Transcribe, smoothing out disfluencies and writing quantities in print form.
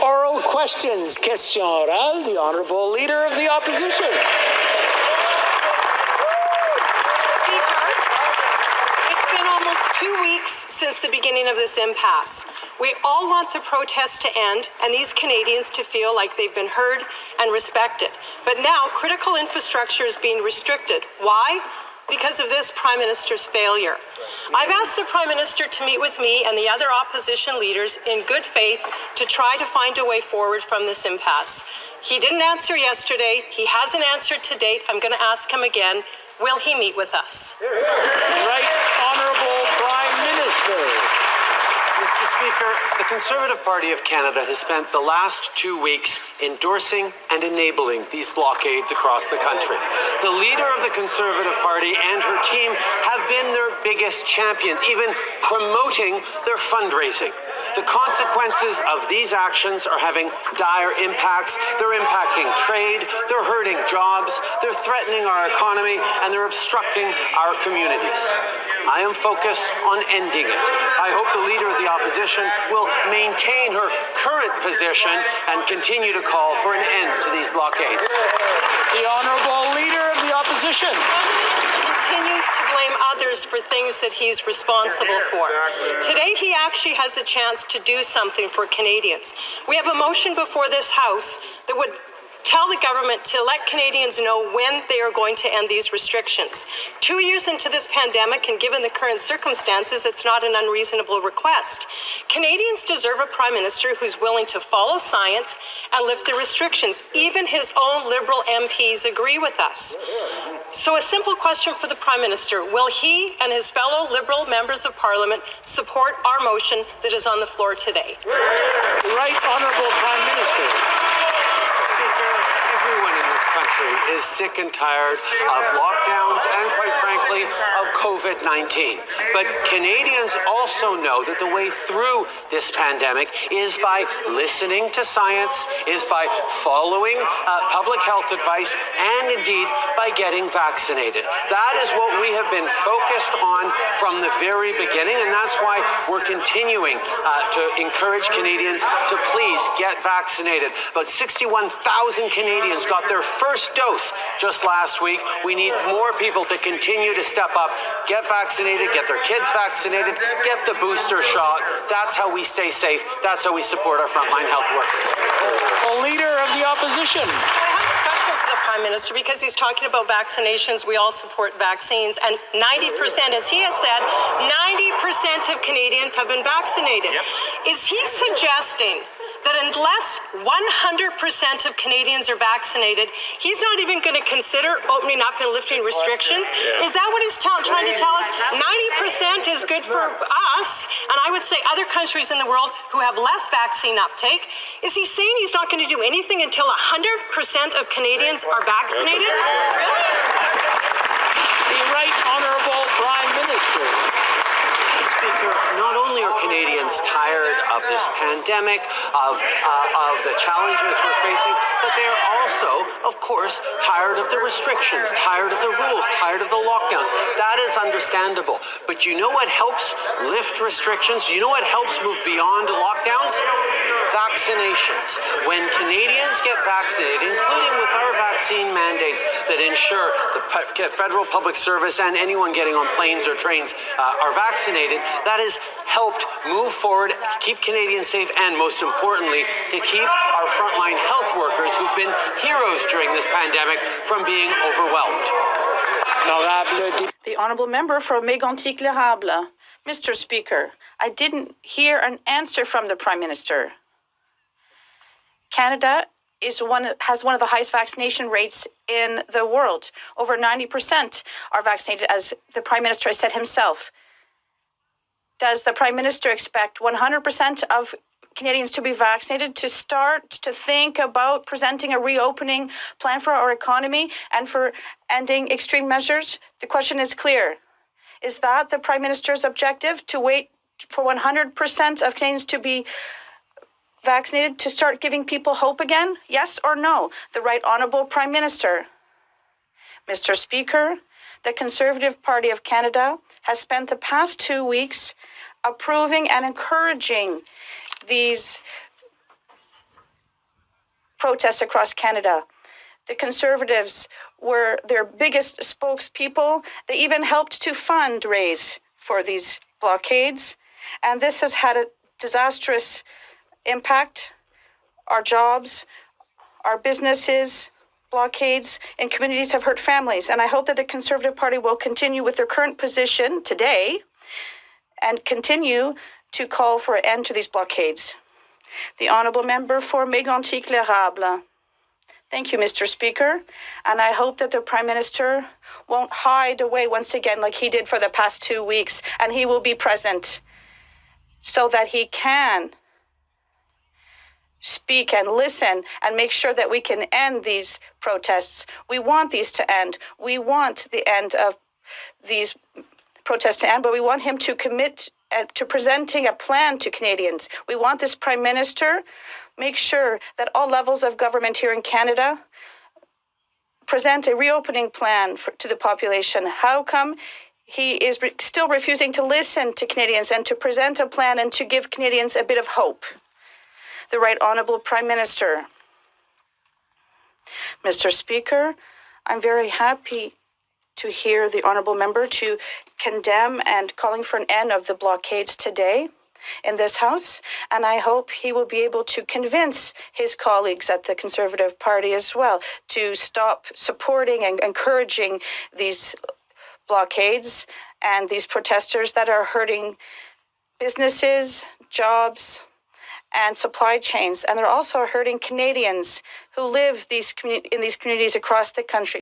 Oral questions. Question orale. The Honourable Leader of the Opposition. Almost 2 weeks since the beginning of this impasse. We all want the protests to end and these Canadians to feel like they've been heard and respected. But now critical infrastructure is being restricted. Why? Because of this Prime Minister's failure. I've asked the Prime Minister to meet with me and the other opposition leaders in good faith to try to find a way forward from this impasse. He didn't answer yesterday. He hasn't answered to date. I'm going to ask him again. Will he meet with us? Right Honourable Prime Minister. Mr. Speaker, the Conservative Party of Canada has spent the last 2 weeks endorsing and enabling these blockades across the country. The leader of the Conservative Party and her team have been their biggest champions, even promoting their fundraising. The consequences of these actions are having dire impacts. They're impacting trade, they're hurting jobs, they're threatening our economy, and they're obstructing our communities. I am focused on ending it. I hope the Leader of the Opposition will maintain her current position and continue to call for an end to these blockades. The Honourable Leader of the Opposition. Continues to blame others for things that he's responsible for. Today, he actually has a chance to do something for Canadians. We have a motion before this House that would tell the government to let Canadians know when they are going to end these restrictions. 2 years into this pandemic, and given the current circumstances, it's not an unreasonable request. Canadians deserve a Prime Minister who's willing to follow science and lift the restrictions. Even his own Liberal MPs agree with us. So a simple question for the Prime Minister. Will he and his fellow Liberal members of Parliament support our motion that is on the floor today? Right Honourable Prime Minister. Everyone in this country is sick and tired of lockdowns and, quite frankly, of COVID-19. But Canadians also know that the way through this pandemic is by listening to science, is by following public health advice, and indeed by getting vaccinated. That is what we have been focused on from the very beginning, and that's why we're continuing to encourage Canadians to please get vaccinated. About 61,000 Canadians got their first dose just last week. We need more people to continue to step up, get vaccinated, get their kids vaccinated, get the booster shot. That's how we stay safe. That's how we support our frontline health workers. The Leader of the Opposition. So I have a question for the Prime Minister, because he's talking about vaccinations. We all support vaccines, and 90%, as he has said, 90% of Canadians have been vaccinated. Yep. Is he suggesting that unless 100% of Canadians are vaccinated, he's not even going to consider opening up and lifting restrictions? Yeah. Is that what he's trying to tell us? 90% is good for us, and I would say other countries in the world who have less vaccine uptake. Is he saying he's not going to do anything until 100% of Canadians are vaccinated? Really? The Right Honourable Prime Minister. Speaker, not only are Canadians tired of this pandemic, of the challenges we're facing, but they are also, of course, tired of the restrictions, tired of the rules, tired of the lockdowns. That is understandable. But you know what helps lift restrictions? You know what helps move beyond lockdowns? Vaccinations. When Canadians get vaccinated, including with our vaccine mandates that ensure the federal public service and anyone getting on planes or trains are vaccinated, that has helped move forward, keep Canadians safe, and most importantly, to keep our frontline health workers who've been heroes during this pandemic from being overwhelmed. The Honourable Member for Mégantic-L'Érable. Mr. Speaker, I didn't hear an answer from the Prime Minister. Canada has one of the highest vaccination rates in the world. Over 90% are vaccinated, as the Prime Minister has said himself. Does the Prime Minister expect 100% of Canadians to be vaccinated to start to think about presenting a reopening plan for our economy and for ending extreme measures? The question is clear. Is that the Prime Minister's objective, to wait for 100% of Canadians to be vaccinated to start giving people hope again? Yes or no? The Right Honourable Prime Minister. Mr. Speaker, the Conservative Party of Canada has spent the past 2 weeks approving and encouraging these protests across Canada. The Conservatives were their biggest spokespeople. They even helped to fundraise for these blockades. And this has had a disastrous impact. Our jobs, our businesses, blockades in communities have hurt families. And I hope that the Conservative Party will continue with their current position today and continue to call for an end to these blockades. The Honourable Member for Mégantic-L'Érable. Thank you, Mr. Speaker. And I hope that the Prime Minister won't hide away once again like he did for the past 2 weeks, and he will be present so that he can speak and listen and make sure that we can end these protests. We want these to end. We want the end of these protests to end, but we want him to commit to presenting a plan to Canadians. We want this Prime Minister make sure that all levels of government here in Canada present a reopening plan to the population. How come he is still refusing to listen to Canadians and to present a plan and to give Canadians a bit of hope? The Right Honourable Prime Minister. Mr. Speaker, I'm very happy to hear the Honourable Member to condemn and calling for an end of the blockades today in this House, and I hope he will be able to convince his colleagues at the Conservative Party as well to stop supporting and encouraging these blockades and these protesters that are hurting businesses, jobs, and supply chains. And they're also hurting Canadians who live in these communities across the country.